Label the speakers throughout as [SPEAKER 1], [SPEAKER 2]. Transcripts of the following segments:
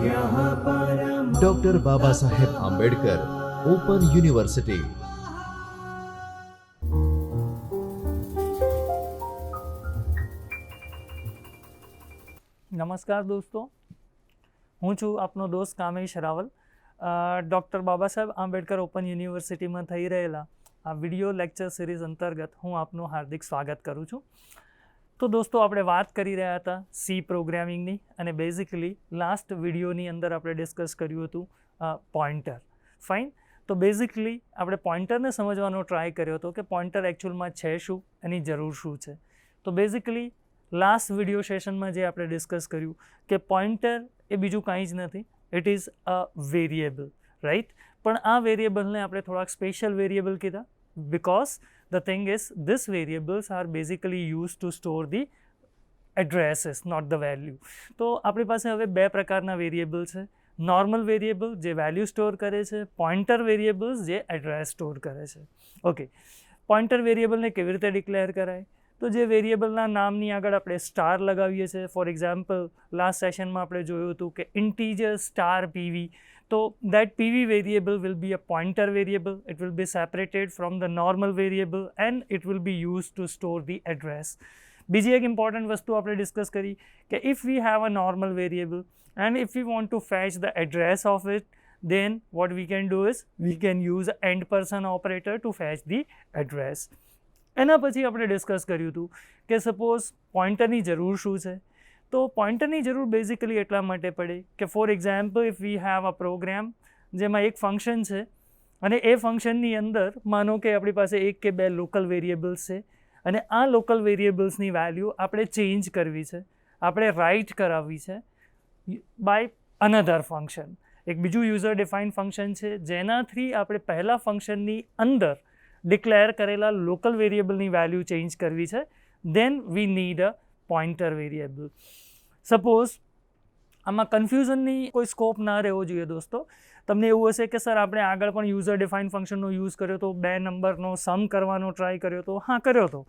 [SPEAKER 1] Doctor Baba Saheb Ambedkar open university.
[SPEAKER 2] નમસ્કાર દોસ્તો, હું છું આપનો દોસ્ત કામેશ રાવલ. ડૉક્ટર બાબા સાહેબ આંબેડકર ઓપન યુનિવર્સિટીમાં થઈ રહેલા આ વિડીયો લેક્ચર સિરીઝ અંતર્ગત હું આપનું હાર્દિક સ્વાગત કરું છું. તો દોસ્તો, આપણે વાત કરી રહ્યા હતા સી પ્રોગ્રામિંગની, અને બેઝિકલી લાસ્ટ વિડીયોની અંદર આપણે ડિસ્કસ કર્યું હતું પોઇન્ટર. ફાઇન. તો બેઝિકલી આપણે પોઇન્ટરને સમજવાનો ટ્રાય કર્યો હતો કે પોઇન્ટર એકચ્યુઅલમાં છે શું, એની જરૂર શું છે. તો બેઝિકલી લાસ્ટ વિડીયો સેશનમાં જે આપણે ડિસ્કસ કર્યું કે પોઇન્ટર એ બીજું કાંઈ જ નથી, it is a variable, right. પણ આ વેરિયેબલને આપણે થોડાક સ્પેશિયલ વેરિયેબલ કીધા, because the thing is this variables are basically used to store the addresses, not the value. તો આપણી પાસે હવે બે પ્રકારના વેરિયેબલ છે. નોર્મલ વેરિયેબલ જે વેલ્યુ સ્ટોર કરે છે, પોઇન્ટર વેરિયેબલ્સ જે એડ્રેસ સ્ટોર કરે છે. ઓકે, પોઇન્ટર વેરિયેબલને કેવી રીતે ડિક્લેર કરાય? તો જે વેરિયેબલના નામની આગળ આપણે સ્ટાર લગાવીએ છીએ. ફોર એક્ઝામ્પલ, લાસ્ટ સેશનમાં આપણે જોયું હતું કે integer star PV. So that PV variable will be a pointer variable. It will be separated from the normal variable and it will be used to store the address. બીજી એક important વસ્તુ આપણે discuss કરી કે if we have a normal variable and if we want to fetch the address of it, then what we can do is we can use end person operator to fetch the address. એના પછી આપણે discuss કર્યું હતું કે suppose પોઇન્ટરની જરૂર શું છે. તો પોઇન્ટરની જરૂર બેઝિકલી એટલા માટે પડે કે for example if we have a program જેમાં એક ફંક્શન છે અને એ ફંક્શનની અંદર માનો કે આપણી પાસે એક કે બે લોકલ વેરિયેબલ્સ છે અને આ લોકલ વેરિયેબલ્સની વેલ્યુ આપણે ચેન્જ કરવી છે, આપણે રાઇટ કરાવવી છે બાય અનધર ફંક્શન. એક બીજું યુઝર ડિફાઇન ફંક્શન છે જેનાથી આપણે પહેલાં ફંક્શનની અંદર ડિક્લેર કરેલા લોકલ વેરિયેબલની વેલ્યુ ચેન્જ કરવી છે. Then we need a pointer variable. Suppose આમાં કન્ફ્યુઝનની કોઈ સ્કોપ ના રહેવો જોઈએ દોસ્તો. તમને એવું હશે કે સર આપણે આગળ પણ યુઝર ડિફાઇન ફંક્શનનો યુઝ કર્યો તો, બે નંબરનો સમ કરવાનો ટ્રાય કર્યો તો. હા, કર્યો તો,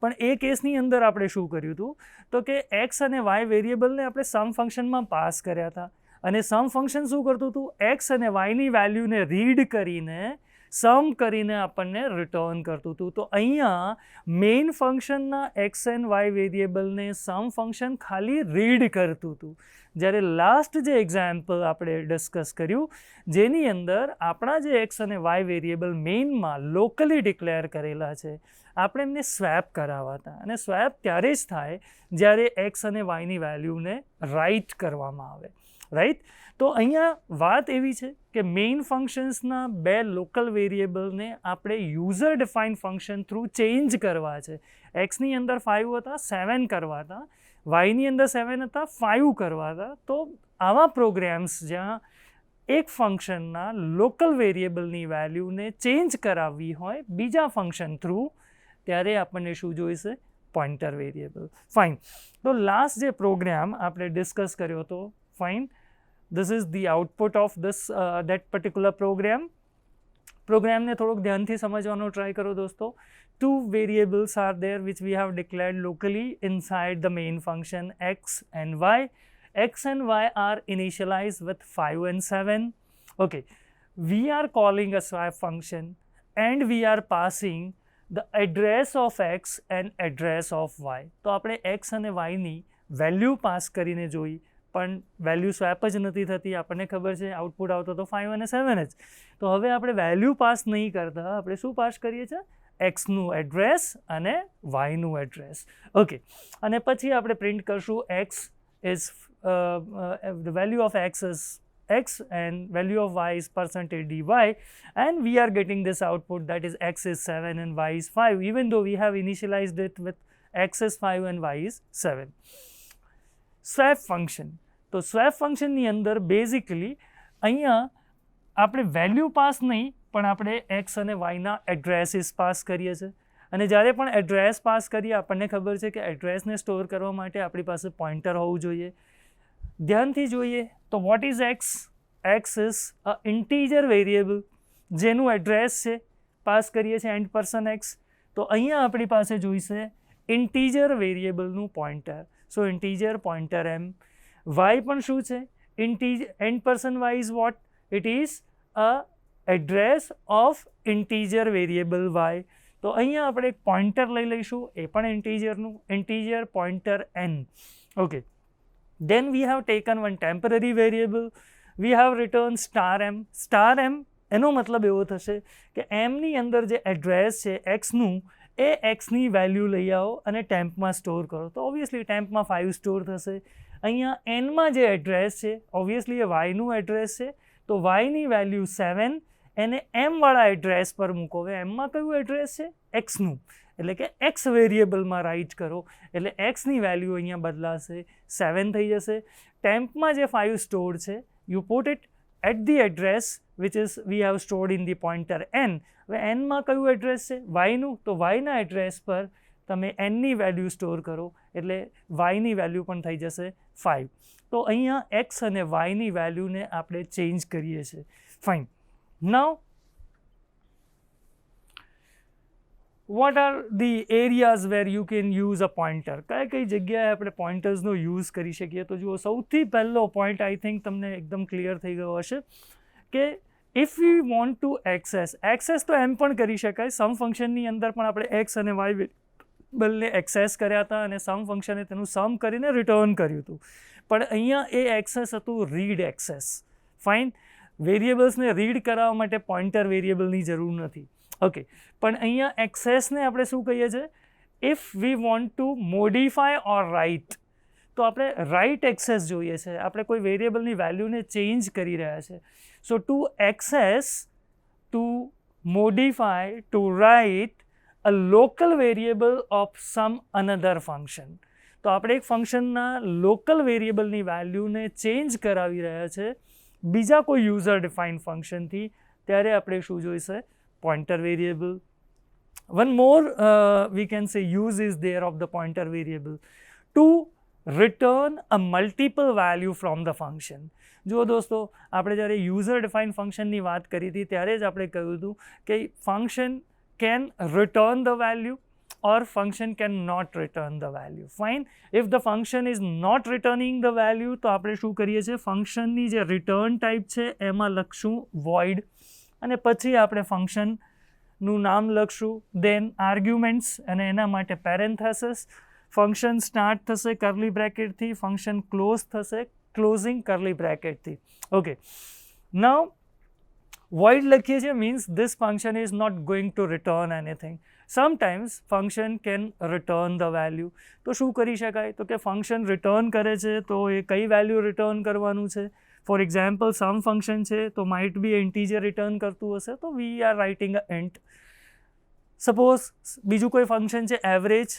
[SPEAKER 2] પણ એ કેસની અંદર આપણે શું કર્યું હતું તો કે એક્સ અને વાય વેરિયેબલને આપણે સમ ફંક્શનમાં પાસ કર્યા હતા અને સમ ફંક્શન શું કરતું હતું, એક્સ અને વાયની વેલ્યુને રીડ કરીને સમ કરીને આપણને રિટર્ન કરતું હતું. તો અહીંયા મેઇન ફંક્શનના એક્સ એન્ડ વાય વેરિયેબલને સમ ફંક્શન ખાલી રીડ કરતું હતું. જ્યારે લાસ્ટ જે એક્ઝામ્પલ આપણે ડિસ્કસ કર્યું જેની અંદર આપણા જે એક્સ અને વાય વેરિયેબલ મેઇનમાં લોકલી ડિક્લેર કરેલા છે, આપણે એમને સ્વેપ કરાવવા હતા. અને સ્વેપ ત્યારે જ થાય જ્યારે એક્સ અને વાયની વેલ્યુને રાઇટ કરવામાં આવે, રાઈટ. તો અહીંયા વાત એવી છે કે મેઇન ફંક્શન્સના બે લોકલ વેરિયેબલને આપણે user define function through change કરવા છે. એક્સની અંદર 5 હતા, 7 કરવા હતા, વાયની અંદર 7 હતા, 5 કરવા હતા. તો આવા પ્રોગ્રામ્સ જ્યાં એક ફંક્શનના લોકલ વેરિયેબલની વેલ્યુને ચેન્જ કરાવવી હોય બીજા ફંક્શન થ્રુ, ત્યારે આપણને શું જોઈશે? Pointer variable. ફાઇન. તો લાસ્ટ જે પ્રોગ્રામ આપણે ડિસ્કસ કર્યો હતો, fine, this is the output of this that particular program. પ્રોગ્રામને થોડુંક ધ્યાનથી સમજવાનો ટ્રાય કરો દોસ્તો. Two variables are there which we have declared locally inside the main function x and y. X and y are initialized with 5 and 7. Okay, we are calling a swap function and we are passing the address of x and address of y. તો આપણે x અને y ની value pass કરીને જોઈ, પણ value swap જ નથી થતી. આપણને ખબર છે આઉટપુટ આવતો તો 5 અને 7 જ. તો હવે આપણે વેલ્યુ પાસ નહીં કરતા, આપણે શું પાસ કરીએ છીએ? એક્સનું એડ્રેસ અને વાયનું એડ્રેસ. ઓકે, અને પછી આપણે પ્રિન્ટ કરશું x is the value of x is x and value of y is percentage dy, and we are getting this output that is x is 7 and y is 5, even though we have initialized it with x is 5 and y is 7. Swap function. તો swap function ની અંદર basically અહીંયા આપણે value pass નહીં, પણ આપણે x અને y ના એડ્રેસીસ પાસ કરીએ છીએ. અને જ્યારે પણ એડ્રેસ પાસ કરીએ આપણને ખબર છે કે એડ્રેસને સ્ટોર કરવા માટે આપણી પાસે પોઇન્ટર હોવું જોઈએ. ધ્યાનથી જોઈએ તો what is x? X is a integer variable જેનું એડ્રેસ છે, પાસ કરીએ છીએ એન્ડ પર્સન એક્સ. તો અહીંયા આપણી પાસે જોઈશે ઇન્ટીજર વેરિયેબલનું પોઇન્ટર. સો ઇન્ટીજર પોઇન્ટર એમ. વાય પણ શું છે? integer, n%y is what? It is a address of integer variable y. તો અહીંયા આપણે એક પોઇન્ટર લઈ લઈશું, એ પણ ઇન્ટીજરનું, integer pointer n. Okay, then we have taken one temporary variable, we have returned star m. Star m એનો મતલબ એવો થશે કે એમની અંદર જે એડ્રેસ છે એક્સનું, એ એક્સની વેલ્યુ લઈ આવો અને ટેમ્પમાં સ્ટોર કરો. તો ઓબ્વિયસલી ટેમ્પમાં 5 સ્ટોર થશે. અહીંયા એનમાં જે એડ્રેસ છે ઓબ્વિયસલી એ વાયનું એડ્રેસ છે, તો વાયની વેલ્યુ 7 એને એમવાળા એડ્રેસ પર મૂકો. હવે એમમાં કયું એડ્રેસ છે? એક્સનું, એટલે કે એક્સ વેરિયેબલમાં રાઇટ કરો, એટલે એક્સની વેલ્યુ અહીંયા બદલાશે, 7 થઈ જશે. ટેમ્પમાં જે 5 સ્ટોર છે, you put it at the address which is we have stored in the pointer n. હવે n માં કયું એડ્રેસ છે? y નું, તો y ના એડ્રેસ પર તમે n ની વેલ્યુ સ્ટોર કરો, એટલે y ની વેલ્યુ પણ થઈ જશે 5. તો અહીંયા x અને y ની વેલ્યુને આપણે ચેન્જ કરીએ છીએ. Fine. Now what are the areas where you can use a pointer? કઈ જગ્યાએ આપણે પોઇન્ટર્સનો યુઝ કરી શકીએ? તો જુઓ, સૌથી પહેલો પોઈન્ટ આઈ થિંક તમને એકદમ ક્લિયર થઈ ગયો હશે કે if you want to access તો એમ પણ કરી શકાય. સમ ફંક્શનની અંદર પણ આપણે એક્સ અને વાય વેરિયેબલને એક્સેસ કર્યા હતા અને સમ ફંક્શને તેનું સમ કરીને રિટર્ન કર્યું હતું. પણ અહીંયા એ એક્સેસ હતું રીડ એક્સેસ. ફાઇન. વેરિયેબલ્સને રીડ કરાવવા માટે પોઇન્ટર વેરિયેબલની જરૂર નથી. ઓકે, પણ અહીંયા એક્સેસને આપણે શું કહીએ છીએ? If we want to modify or write, તો આપણે રાઇટ એક્સેસ જોઈએ છે. આપણે કોઈ વેરિયેબલની વેલ્યુને ચેન્જ કરી રહ્યા છે. So to access, to modify, to write a local variable of some another function. તો આપણે એક ફંક્શનના લોકલ વેરિયેબલની વેલ્યુને ચેન્જ કરાવી રહ્યા છે બીજા કોઈ યુઝર ડિફાઇન ફંક્શનથી, ત્યારે આપણે શું જોઈશે? pointer variable. One more we can say use is there of the pointer variable to return a multiple value from the function. જો દોસ્તો, આપણે જ્યારે યુઝર ડિફાઇન ફંક્શનની વાત કરી હતી ત્યારે જ આપણે કહ્યું હતું કે function can return the value or function cannot return the value. Fine. If the function is not returning the value, તો આપણે શું કરીએ છીએ? ફંક્શનની જે રિટર્ન ટાઈપ છે એમાં લખશું void, અને પછી આપણે ફંક્શનનું નામ લખશું, દેન આર્ગ્યુમેન્ટ્સ, અને એના માટે પેરેન્થેસિસ. ફંક્શન સ્ટાર્ટ થશે કર્લી બ્રેકેટથી, ફંક્શન ક્લોઝ થશે ક્લોઝિંગ કર્લી બ્રેકેટથી. ઓકે, નાઉ void લખીએ છીએ means this function is not going to return anything. Sometimes function can return the value. તો શું કરી શકાય? તો કે ફંક્શન રિટર્ન કરે છે તો એ કઈ વેલ્યુ રિટર્ન કરવાનું છે? ફોર એક્ઝામ્પલ, સમ ફંક્શન છે તો માઇટ બી ઇન્ટીજર રિટર્ન કરતું હશે, તો we are writing a int. Suppose બીજું કોઈ ફંક્શન છે એવરેજ,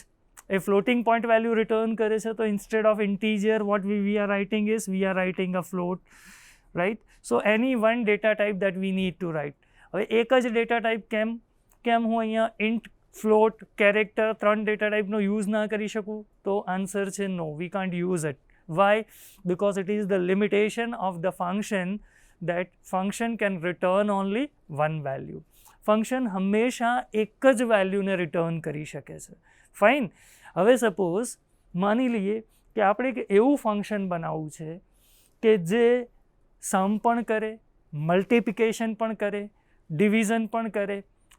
[SPEAKER 2] એ ફ્લોટિંગ પોઈન્ટ વેલ્યુ રિટર્ન કરે છે, તો instead of integer what we are writing is we are writing a float, right? So any one data type that we need to write. હવે એક જ ડેટા ટાઈપ કેમ હું અહીંયા ઇન્ટ, ફ્લોટ, કેરેક્ટર 3 ડેટા ટાઈપનો યુઝ ના કરી શકું? તો આન્સર છે no, we can't use it. Why? Because it is the limitation of the function that function can return only one value. Function હંમેશા એક જ વેલ્યુને રિટર્ન કરી શકે છે. ફાઇન. હવે સપોઝ માની લઈએ કે આપણે એક એવું ફંક્શન બનાવવું છે કે જે સમ પણ કરે, મલ્ટિપ્લિકેશન પણ કરે, ડિવિઝન પણ કરે,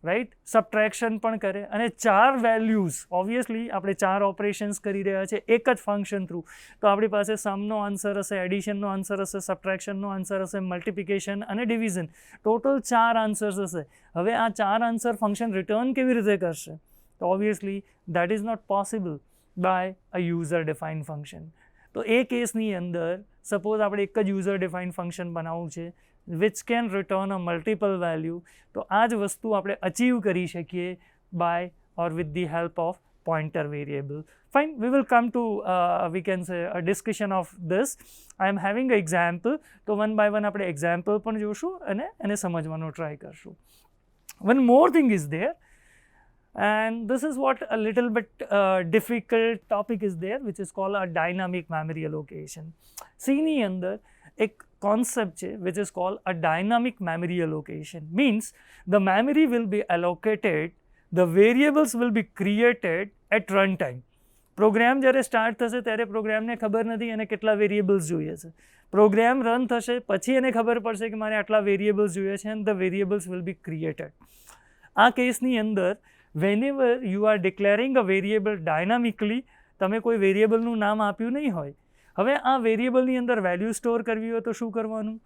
[SPEAKER 2] રાઈટ, સબટ્રેક્શન પણ કરે, અને 4 વેલ્યુઝ, ઓબ્વિયસલી આપણે 4 ઓપરેશન્સ કરી રહ્યા છે એક જ ફંક્શન થ્રુ, તો આપણી પાસે સમનો આન્સર હશે, એડિશનનો આન્સર હશે, સબટ્રેક્શનનો આન્સર હશે, મલ્ટિપ્લિકેશન અને ડિવિઝન, ટોટલ 4 આન્સર્સ હશે. હવે આ 4 આન્સર ફંક્શન રિટર્ન કેવી રીતે કરશે? તો obviously that is not possible by a user define function. તો એ કેસની અંદર સપોઝ આપણે એક જ યુઝર ડિફાઇન ફંક્શન બનાવવું છે which can return a multiple value, તો આ જ વસ્તુ આપણે અચીવ કરી શકીએ by or with the help of pointer variable. Fine, we will come to we can say a discussion of this. I am having an example, તો one by one આપણે example પણ જોશું અને એને સમજવાનો ટ્રાય કરશું. One more thing is there, and this is what a little bit difficult topic is there, which is called a dynamic memory allocation. C ની અંદર એક concept છે which is called a dynamic memory allocation. Means the memory will be allocated, the variables will be created at runtime. Program જ્યારે start થશે ત્યારે પ્રોગ્રામને ખબર નથી એને કેટલા વેરિયેબલ્સ જોઈએ છે. પ્રોગ્રામ રન થશે પછી એને ખબર પડશે કે મારે આટલા વેરિયેબલ્સ જોઈએ છે and the variables will be created. આ કેસની અંદર whenever you are declaring a variable dynamically, તમે કોઈ વેરિયેબલનું નામ આપ્યું નહીં હોય, હવે આ વેરિયેબલની અંદર વેલ્યુ સ્ટોર કરવી હોય તો શું કરવાનું,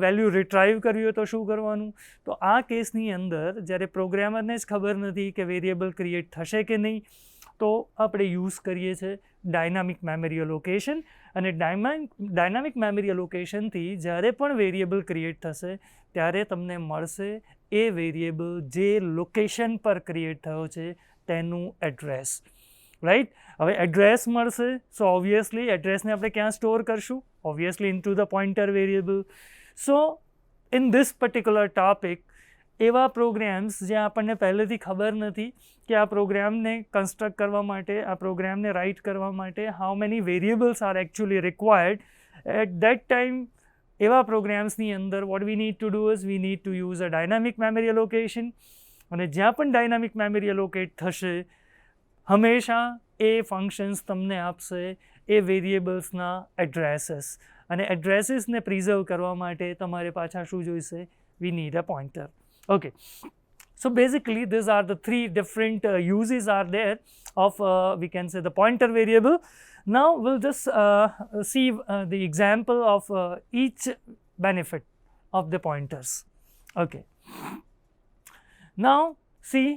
[SPEAKER 2] વેલ્યુ રિટ્રાઈવ કરવી હોય તો શું કરવાનું. તો આ કેસની અંદર જ્યારે પ્રોગ્રામરને જ ખબર નથી કે વેરિયેબલ ક્રિએટ થશે કે નહીં, તો આપણે યુઝ કરીએ છીએ ડાયનામિક મેમરી એલોકેશન. અને ડાયનામિક મેમરી એલોકેશનથી જ્યારે પણ વેરિયેબલ ક્રિએટ થશે ત્યારે તમને મળશે એ વેરિયેબલ જે લોકેશન પર ક્રિએટ થયો છે તેનું એડ્રેસ, રાઈટ. હવે એડ્રેસ મળશે, સો ઓબ્વિયસલી એડ્રેસને આપણે ક્યાં સ્ટોર કરશું, obviously in to the pointer variable. So in this particular topic એવા પ્રોગ્રામ્સ જ્યાં આપણને પહેલેથી ખબર નથી કે આ પ્રોગ્રામને કન્સ્ટ્રક્ટ કરવા માટે, આ પ્રોગ્રામને રાઇટ કરવા માટે how many variables are actually required, at that time એવા પ્રોગ્રામ્સની અંદર what we need to do is we need to use a dynamic memory allocation. અને જ્યાં પણ ડાયનામિક મેમરી એલોકેટ થશે હંમેશા એ ફંક્શન્સ તમને આપશે એ વેરિયેબલ્સના એડ્રેસીસ. અને એડ્રેસીસને પ્રિઝર્વ કરવા માટે તમારે પાછા શું જોઈશે, વી need a pointer. Okay, so basically these are the three different uses are there of we can say the pointer variable. Now we'll just see the example of each benefit of the pointers. Okay, now see,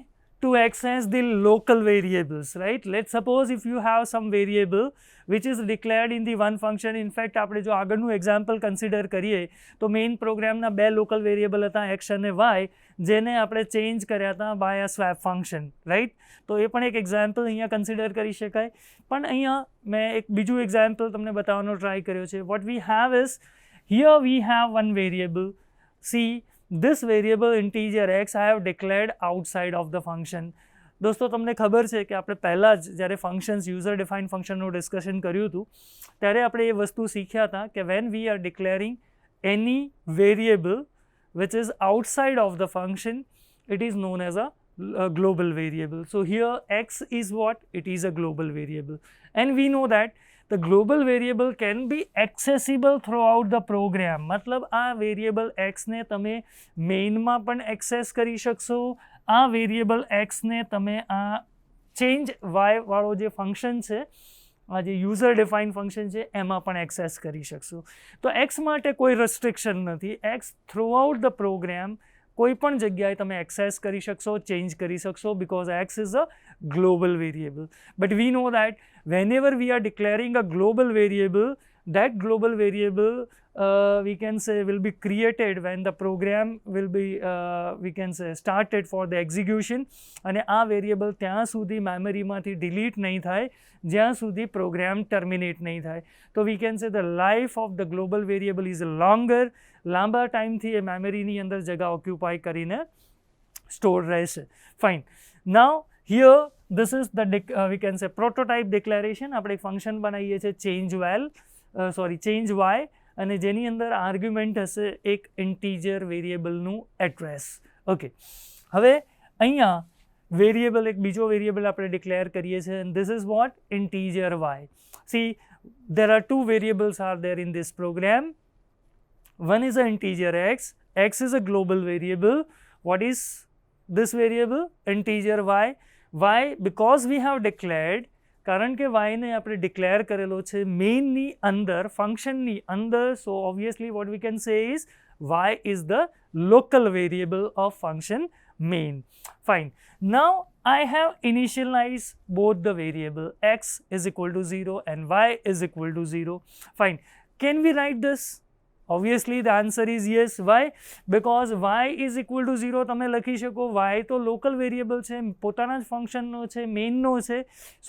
[SPEAKER 2] to access the local variables, right. Let's suppose if you have some variable which is declared in the one function. In fact આપણે જો આગળનું example consider કરીએ તો main પ્રોગ્રામના બે local variable હતા x અને y, જેને આપણે ચેન્જ કર્યા હતા by a swap function, right. તો એ પણ એક એક્ઝામ્પલ અહીંયા કન્સિડર કરી શકાય. પણ અહીંયા મેં એક બીજું એક્ઝામ્પલ તમને બતાવવાનો ટ્રાય કર્યો છે. Vote we have is, here we have one variable, C this variable integer x I have declared outside of the function. દોસ્તો તમને ખબર છે કે આપણે પહેલાં જ જ્યારે ફંક્શન્સ યુઝર ડિફાઇન ફંક્શનનું ડિસ્કશન કર્યું હતું ત્યારે આપણે એ વસ્તુ શીખ્યા હતા કે when we are declaring any variable which is outside of the function, it is known as a global variable. So here x is what? It is a global variable, and we know that the global variable can be accessible throughout the program. મતલબ આ variable એક્સને તમે મેઇનમાં પણ access કરી શકશો, આ variable એક્સને તમે આ change Y વાળો જે ફંક્શન છે, આ જે યુઝર ડિફાઇન ફંક્શન છે એમાં પણ એક્સેસ કરી શકશો. તો એક્સ માટે કોઈ રેસ્ટ્રિક્શન નથી, એક્સ થ્રુઆઉટ ધ પ્રોગ્રામ કોઈ પણ જગ્યાએ તમે એક્સેસ કરી શકશો, ચેન્જ કરી શકશો, because x is a global variable. But we know that whenever we are declaring a global variable, that global variable we can say will be created when the program will be we can say started for the execution. અને આ variable ત્યાં સુધી મેમરીમાંથી delete નહીં થાય જ્યાં સુધી programme terminate નહીં થાય. તો વી કેન સે the life of the global variable is longer, લાંબા ટાઈમથી એ મેમરીની અંદર જગા ઓક્યુપાય કરીને સ્ટોર રહેશે. Fine. Now here this is the we can say prototype declaration. આપણે એક ફંક્શન બનાવીએ છીએ change y, અને જેની અંદર આર્ગ્યુમેન્ટ હશે એક ઇન્ટીજર વેરિયેબલનું એડ્રેસ. ઓકે, હવે અહીંયા વેરિયેબલ એક બીજો વેરિયેબલ આપણે ડિક્લેર કરીએ છીએ, and this is what? Integer y. See, there are two variables are there in this program. One is an integer x. X is a global variable. What is this variable? Integer y. Why? Because we have declared, કારણ કે y ને આપણે declare કરેલો છે મેઇનની અંદર, ફંક્શનની અંદર. So obviously what we can say is y is the local variable of function main. Fine. Now I have initialized both the variable x is equal to 0 and y is equal to 0. Fine. Can we write this? Obviously the answer is yes. Why? Because y is equal to 0 તમે લખી શકો. y તો local variable છે, પોતાના જ ફંક્શનનો છે, મેઇનનો છે,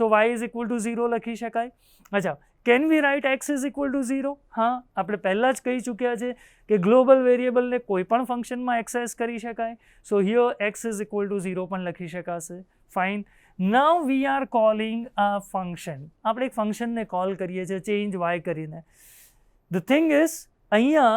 [SPEAKER 2] સો y is equal to 0 લખી શકાય. અચ્છા, can we write x is equal to 0? હા, આપણે પહેલાં જ કહી ચૂક્યા છે કે ગ્લોબલ વેરિયેબલને કોઈ પણ ફંક્શનમાં એક્સેસ કરી શકાય. સો here x is equal to 0 પણ લખી શકાશે. Fine. Now we are calling a function. આપણે એક ફંક્શનને કોલ કરીએ છીએ ચેન્જ y કરીને. ધ થિંગ ઇઝ અહીંયા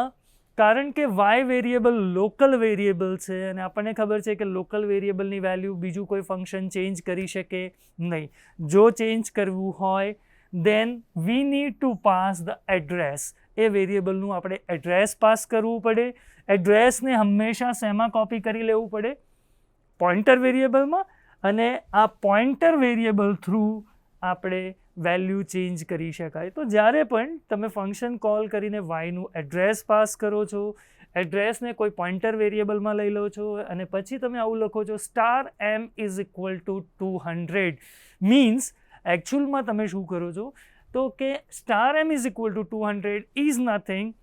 [SPEAKER 2] કારણ કે વાય વેરિયેબલ લોકલ વેરિયેબલ છે અને આપણને ખબર છે કે લોકલ વેરિયેબલની વેલ્યુ બીજું કોઈ ફંક્શન ચેન્જ કરી શકે નહીં. જો ચેન્જ કરવું હોય then we need to pass the address. એ વેરિયેબલનું આપણે એડ્રેસ પાસ કરવું પડે. એડ્રેસને હંમેશા શેમાં કોપી કરી લેવું પડે? પોઇન્ટર વેરિયેબલમાં. અને આ પોઇન્ટર વેરિયેબલ થ્રુ આપણે વેલ્યુ ચેન્જ કરી શકાય. તો જ્યારે પણ તમે ફંક્શન કોલ કરીને વાયનું એડ્રેસ પાસ કરો છો, એડ્રેસને કોઈ પોઇન્ટર વેરિયેબલમાં લઈ લો છો અને પછી તમે આવું લખો છો $m is equal to 200 means એકચ્યુઅલમાં તમે શું કરો છો તો કે $m is equal to 200 is nothing.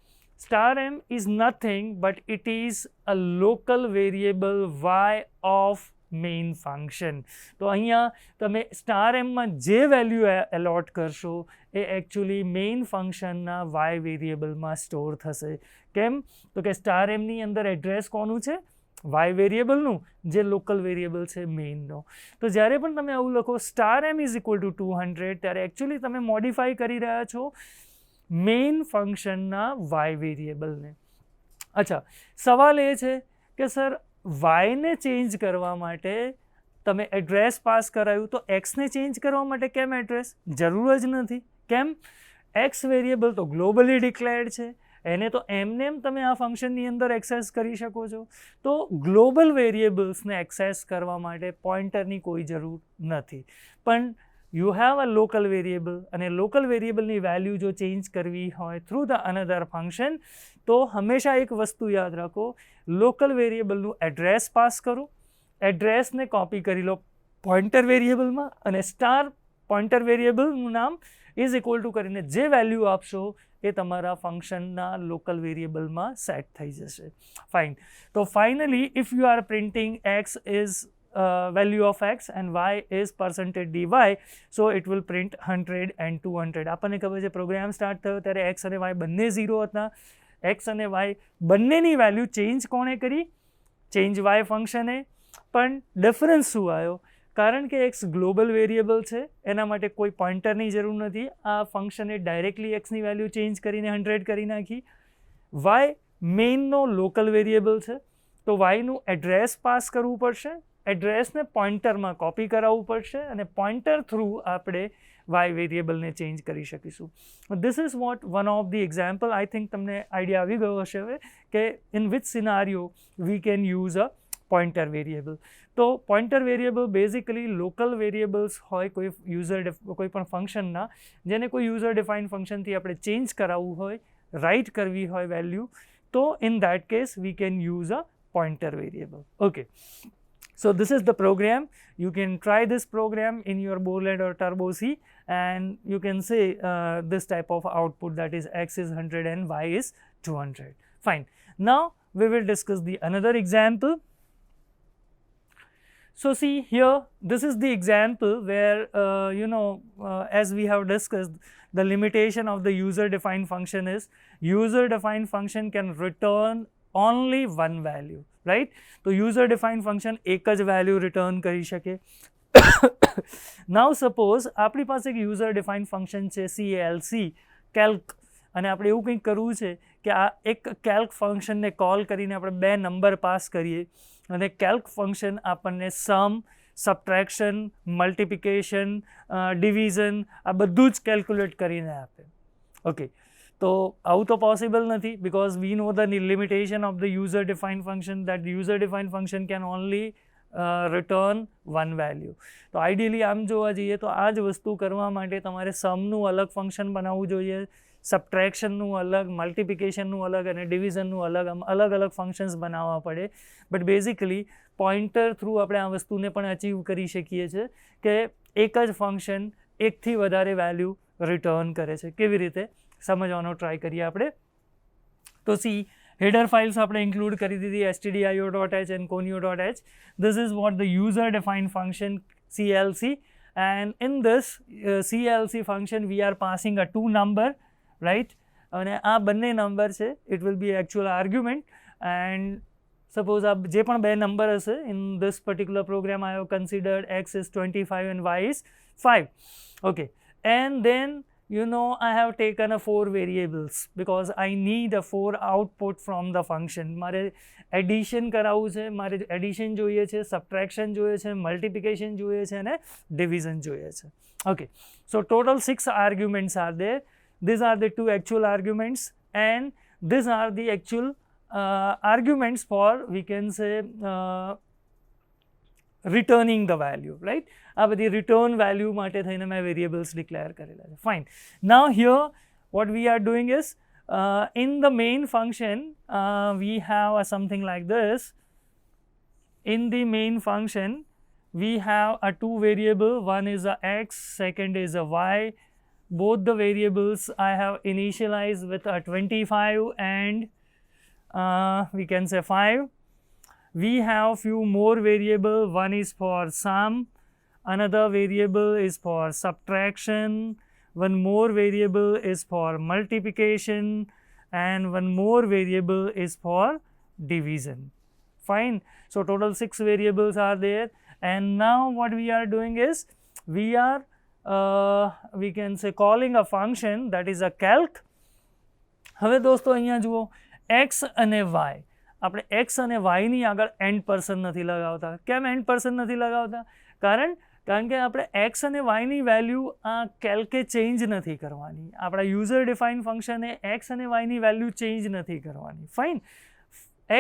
[SPEAKER 2] $m is nothing but it is a local variable y of main function. તો અહીંયા તમે $m જે વેલ્યુ એલોટ કરશો એ એકચ્યુઅલી મેઇન ફંક્શનના વાય વેરિયેબલમાં સ્ટોર થશે. કેમ? તો કે $mની અંદર એડ્રેસ કોનું છે? વાય વેરિયેબલનું, જે લોકલ વેરિયેબલ છે મેઇનનો. તો જ્યારે પણ તમે આવું લખો $m ઇઝ ઇક્વલ ટુ 200 ત્યારે એકચ્યુઅલી તમે મોડિફાઈ કરી રહ્યા છો મેઇન ફંક્શનના વાય વેરિયેબલને. અચ્છા, સવાલ એ છે કે સર વાયને ચેન્જ કરવા માટે તમે એડ્રેસ પાસ કરાયું તો એક્સને ચેન્જ કરવા માટે કેમ એડ્રેસ? જરૂર જ નથી. કેમ? એક્સ વેરિયેબલ તો ગ્લોબલી ડિક્લેર્ડ છે, એને તો એમને એમ તમે આ ફંક્શનની અંદર એક્સેસ કરી શકો છો. તો ગ્લોબલ વેરિયેબલ્સને એક્સેસ કરવા માટે પોઇન્ટરની કોઈ જરૂર નથી. પણ you have a local variable અને લોકલ વેરિયેબલની વેલ્યુ જો ચેન્જ કરવી હોય થ્રુ ધ અનધર ફંક્શન તો હંમેશા એક વસ્તુ યાદ રાખો, લોકલ વેરિયેબલનું એડ્રેસ પાસ કરો, એડ્રેસને કોપી કરી લો પોઇન્ટર વેરિયેબલમાં અને સ્ટાર પોઇન્ટર વેરિયેબલનું નામ ઇઝ ઇક્વલ ટુ કરીને જે વેલ્યુ આપશો એ તમારા ફંક્શનના લોકલ વેરિયેબલમાં સેટ થઈ જશે. ફાઇન. તો finally if you are printing x is value of x and y is %dy, so it will print 100 and 200. આપણને ખબર છે પ્રોગ્રામ સ્ટાર્ટ થયો ત્યારે x અને y બંને 0 હતા. x અને y બંનેની વેલ્યુ ચેન્જ કોણે કરી? Change y ફંક્શને. પણ ડિફરન્સ શું આવ્યો? કારણ કે x ગ્લોબલ વેરિયેબલ છે એના માટે કોઈ પોઇન્ટરની જરૂર નથી. આ ફંક્શને ડાયરેક્ટલી xની વેલ્યુ ચેન્જ કરીને 100 કરી નાખી. y મેઇનનો લોકલ વેરિયેબલ છે તો yનું એડ્રેસ પાસ કરવું પડશે, એડ્રેસને પોઇન્ટરમાં કોપી કરાવવું પડશે અને પોઇન્ટર થ્રુ આપણે વાય વેરિયેબલને ચેન્જ કરી શકીશું. This is what one of the example. I think તમને આઈડિયા આવી ગયો હશે હવે કે in which scenario we can use a pointer variable. તો pointer variable basically local variables હોય કોઈ કોઈ પણ ફંક્શનના જેને કોઈ યુઝર ડિફાઇન ફંક્શનથી આપણે ચેન્જ કરાવવું હોય, રાઇટ કરવી હોય વેલ્યુ, તો in that case V can use a pointer variable. Okay. So this is the program. You can try this program in your Borland or Turbo C and you can say this type of output, that is x is 100 and y is 200. Fine. Now we will discuss the another example. So see here, this is the example where as we have discussed, the limitation of the user defined function is user defined function can return only one value, right? તો user define function એક જ value return કરી શકે. નાઉ suppose આપણી પાસે એક user define function છે CALC, Calc, અને આપણે એવું કંઈક કરવું છે કે આ એક કેલ્ક ફંક્શનને કોલ કરીને આપણે બે નંબર પાસ કરીએ અને કેલ્ક ફંક્શન આપણને સમ, સબટ્રેક્શન, મલ્ટિપ્લિકેશન, ડિવિઝન આ બધું જ કેલ્ક્યુલેટ કરીને આપે. ઓકે. તો આવું તો પોસિબલ નથી because we know the limitation of the user defined function, that the user defined function can only return one value. તો આઈડિયલી આમ જોવા જઈએ તો આ જ વસ્તુ કરવા માટે તમારે સમનું અલગ ફંક્શન બનાવવું જોઈએ, સબટ્રેક્શનનું અલગ, મલ્ટિપ્લિકેશનનું અલગ અને ડિવિઝનનું અલગ, આમ અલગ અલગ ફંક્શન્સ બનાવવા પડે. બટ બેઝિકલી પોઇન્ટર થ્રુ આપણે આ વસ્તુને પણ અચીવ કરી શકીએ છીએ કે એક જ ફંક્શન એકથી વધારે વેલ્યુ રિટર્ન કરે છે. કેવી રીતે સમજવાનો ટ્રાય કરીએ આપણે. તો સી હેડર ફાઇલ્સ આપણે ઇન્ક્લુડ કરી દીધી stdio.h and conio.h. This is what the user defined function CLC, and in this CLC function we are passing a 2 number, right? અને આ બંને નંબર છે, it will be actual argument, and suppose આ જે પણ બે નંબર હશે in this particular program I have considered x is 25 and y is 5. Okay, and then you know, I have taken a 4 variables because I need a 4 output from the function. મારે addition કરાવવું છે, મારે addition જોઈએ છે, subtraction જોઈએ છે, multiplication જોઈએ છે અને ડિવિઝન જોઈએ છે. Okay, so total 6 arguments are there. These are the 2 actual arguments and these are the actual arguments for, we can say, returning the value, right? આ બધી return value માટે થઈને મેં variables declare કરેલા છે. Fine. Now here what we are doing is in the main function we have something like this. In the main function we have a 2 variable, one is a x, second is a y. Both the variables I have initialized with a 25 and we can say 5. We have few more variable, one is for sum, another variable is for subtraction, one more variable is for multiplication and one more variable is for division. Fine. So total 6 variables are there and now what we are doing is we are we can say calling a function that is a calc. હવે દોસ્તો અહીંયા જુઓ, x અને y, આપણે x અને y ની આગળ %% નથી લગાવતા. કેમ %% નથી લગાવતા? કારણ કે આપણે x અને y ની વેલ્યુ આ કેલ્કે ચેન્જ નથી કરવાની. આપણા યુઝર ડિફાઇન ફંક્શને x અને y ની વેલ્યુ ચેન્જ નથી કરવાની. ફાઇન.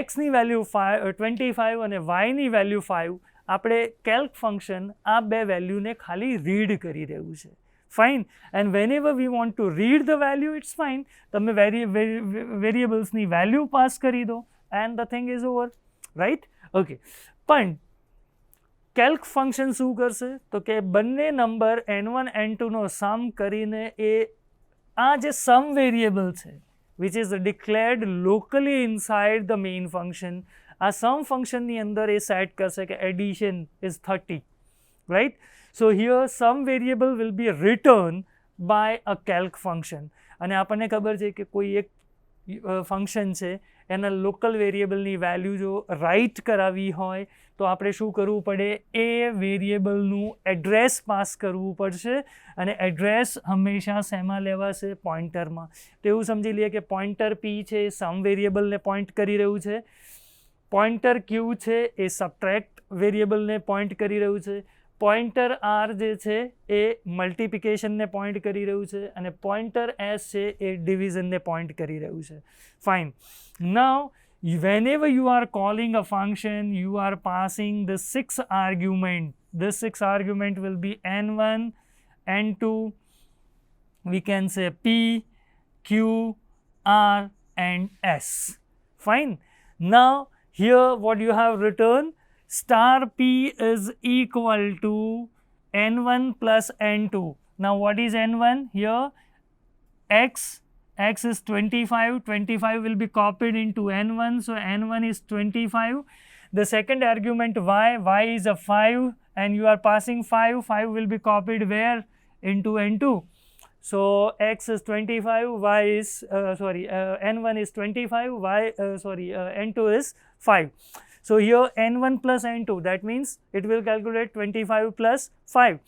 [SPEAKER 2] x ની વેલ્યુ 25 અને y ની વેલ્યુ 5, આપણે કેલ્ક ફંક્શન આ બે વેલ્યુને ખાલી રીડ કરી રહ્યું છે. Fine. And whenever we want to read the value, it's fine. તમે વેરિયેબલ્સની વેલ્યુ પાસ કરી દો and the thing is over, right? Okay. પણ કેલ્ક ફંક્શન શું કરશે? તો કે બંને નંબર n1 n2 નો સમ કરીને એ આ જે સમ વેરિયેબલ છે which is declared locally inside the main function, આ સમ ફંક્શનની અંદર એ સેટ કરશે કે addition is 30, right? So here some variable will be returned by a calc function. અને આપણને ખબર છે કે કોઈ એક ફંક્શન છે એના લોકલ વેરિયેબલની વેલ્યુ જો રાઇટ કરાવી હોય તો આપણે શું કરવું પડે? એ વેરિયેબલનું એડ્રેસ પાસ કરવું પડશે અને એડ્રેસ હંમેશા શેમાં લેવાશે? પોઇન્ટરમાં. તો એવું સમજી લઈએ કે પોઇન્ટર p છે એ સમ વેરિયેબલને પોઇન્ટ કરી રહ્યું છે, પોઇન્ટર q છે એ સબટ્રેક્ટ વેરિયેબલને પોઇન્ટ કરી રહ્યું છે, પોઇન્ટર r જે છે એ મલ્ટિપ્લિકેશનને પોઇન્ટ કરી રહ્યું છે અને પોઇન્ટર s છે એ ડિવિઝનને પોઇન્ટ કરી રહ્યું છે. Fine. Now whenever you are calling a function, you are passing the 6 argument. This 6 argument will be n1, n2, we can say p, q, r and s. Fine. Now here what you have written, star p is equal to n1 plus n2. Now what is n1 here? X is 25, 25 will be copied into n1, so n1 is 25. The second argument y is a 5 and you are passing 5, 5 will be copied where? Into n2. So x is 25, y is n1 is 25, n2 is 5. So here n1 plus n2, that means it will calculate 25 plus 5.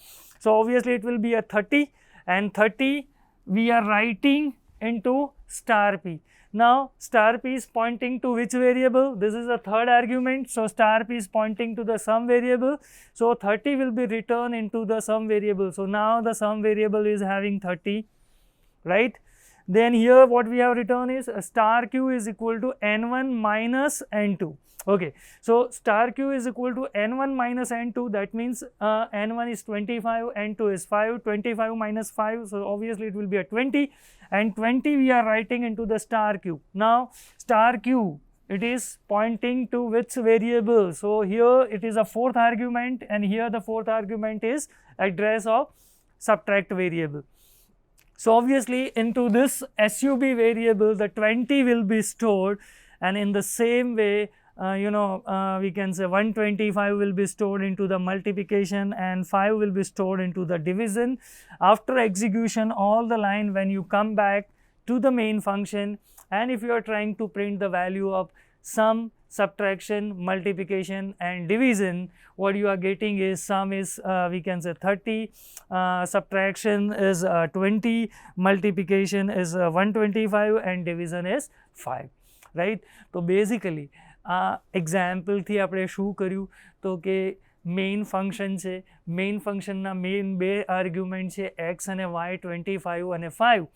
[SPEAKER 2] So obviously it will be a 30 and 30 we are writing into star p. Now star p is pointing to which variable? This is the third argument, so star p is pointing to the sum variable. So 30 will be returned into the sum variable. So now the sum variable is having 30, right? Then here what we have written is star q is equal to n1 minus n2. Okay, so star q is equal to n1 minus n2, that means n1 is 25, n2 is 5, 25 minus 5, so obviously it will be a 20 and 20 we are writing into the star q. Now star q, it is pointing to which variable? So here it is a fourth argument and here the fourth argument is address of subtract variable. So obviously into this sub variable the 20 will be stored and in the same way we can say 125 will be stored into the multiplication and 5 will be stored into the division. After execution all the line, when you come back to the main function and if you are trying to print the value of sum, subtraction, multiplication and division, what you are getting is sum is we can say 30, subtraction is 20, multiplication is 125 and division is 5, right? તો basically આ એક્ઝામ્પલથી આપણે શું કર્યું તો કે main function છે, main ફંક્શનના main બે આર્ગ્યુમેન્ટ છે એક્સ અને વાય, 25 અને 5,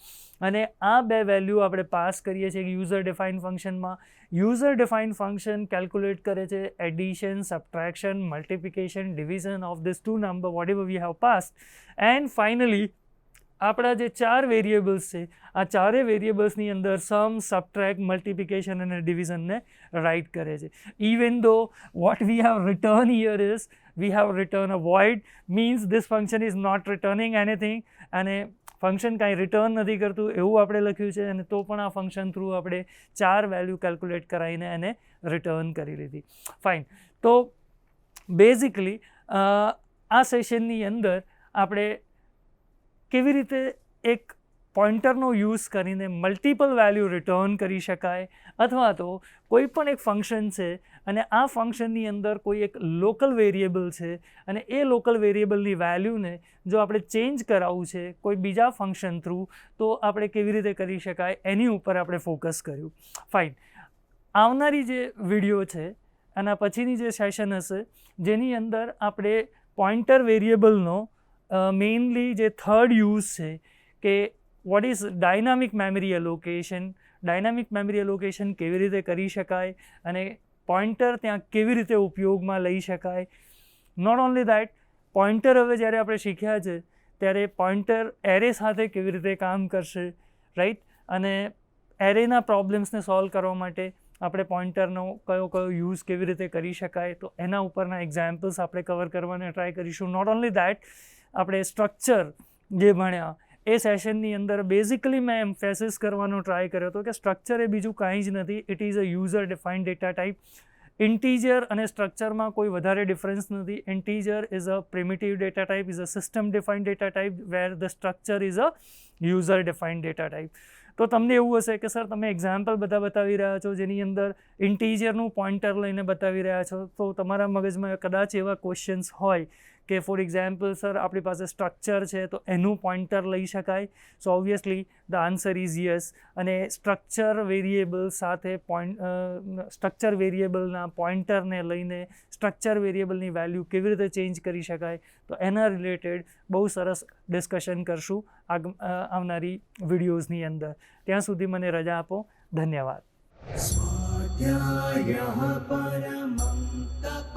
[SPEAKER 2] અને આ બે વેલ્યુ આપણે પાસ કરીએ છીએ યુઝર ડિફાઇન ફંક્શનમાં. યુઝર ડિફાઇન ફંક્શન કેલ્ક્યુલેટ કરે છે addition, subtraction, multiplication, division of this two number whatever we have pass, and finally આપણા જે 4 વેરિયેબલ્સ છે આ ચારે વેરિયેબલ્સની અંદર સમ, સબટ્રેક્ટ, મલ્ટિપ્લિકેશન અને ડિવિઝનને રાઇટ કરે છે. Even though what we have return here is we have return a void, means this function is not returning anything, અને ફંક્શન કાંઈ રિટર્ન નથી કરતું એવું આપણે લખ્યું છે, અને તો પણ આ ફંક્શન થ્રુ આપણે 4 વેલ્યુ કેલ્ક્યુલેટ કરાવીને એને રિટર્ન કરી લીધી. ફાઇન. તો બેઝિકલી આ સેશનની અંદર આપણે કેવી રીતે એક પોઇન્ટરનો યુઝ કરીને મલ્ટિપલ વેલ્યુ રિટર્ન કરી શકાય, અથવા તો કોઈ પણ એક ફંક્શન છે અને આ ફંક્શનની અંદર કોઈ એક લોકલ વેરિયેબલ છે અને એ લોકલ વેરિયેબલની વેલ્યુને જો આપણે ચેન્જ કરાવવું છે કોઈ બીજા ફંક્શન થ્રુ તો આપણે કેવી રીતે કરી શકાય એની ઉપર આપણે ફોકસ કર્યું. ફાઇન. આવનારી જે વિડીયો છે આના પછીની જે સેશન હશે જેની અંદર આપણે પોઇન્ટર વેરિયેબલનો મેઇનલી જે થર્ડ યુઝ છે કે what is dynamic memory allocation, dynamic memory allocation કેવી રીતે કરી શકાય અને પોઇન્ટર ત્યાં કેવી રીતે ઉપયોગમાં લઈ શકાય. નોટ ઓન્લી દેટ, પોઇન્ટર હવે જ્યારે આપણે શીખ્યા છે ત્યારે પોઇન્ટર એરે સાથે કેવી રીતે કામ કરશે, રાઈટ, અને એરેના પ્રોબ્લેમ્સને સોલ્વ કરવા માટે આપણે પોઇન્ટરનો કયો યુઝ કેવી રીતે કરી શકાય તો એના ઉપરના એક્ઝામ્પલ્સ આપણે કવર કરવાને ટ્રાય કરીશું. નોટ ઓન્લી દેટ, આપણે સ્ટ્રક્ચર જે ભણ્યા એ સેશનની અંદર બેઝિકલી મેં એમ્ફેસિસ કરવાનો ટ્રાય કર્યો હતો કે સ્ટ્રક્ચર એ બીજું કાંઈ જ નથી, it is a user defined data type. Integer અને સ્ટ્રક્ચરમાં કોઈ વધારે ડિફરન્સ નથી. Integer is a primitive data type, is a system defined data type, where the structure is a user defined data type. તો તમને એવું હશે કે સર તમે એક્ઝામ્પલ બધા બતાવી રહ્યા છો જેની અંદર ઇન્ટીજરનું પોઇન્ટર લઈને બતાવી રહ્યા છો, તો તમારા મગજમાં કદાચ એવા ક્વેશ્ચન્સ હોય કે ફોર એક્ઝામ્પલ સર આપણી પાસે સ્ટ્રક્ચર છે તો એનું પોઇન્ટર લઈ શકાય. So obviously the answer is yes. અને સ્ટ્રક્ચર વેરિયેબલ સાથે સ્ટ્રક્ચર વેરિયેબલના પોઇન્ટરને લઈને સ્ટ્રક્ચર વેરિયેબલની વેલ્યુ કેવી રીતે ચેન્જ કરી શકાય તો એના રિલેટેડ બહુ સરસ ડિસ્કશન કરશું આવનારી વિડીયોઝની અંદર. ત્યાં સુધી મને રજા આપો. ધન્યવાદ. સ્વાધ્યાયઃ પરમં તપ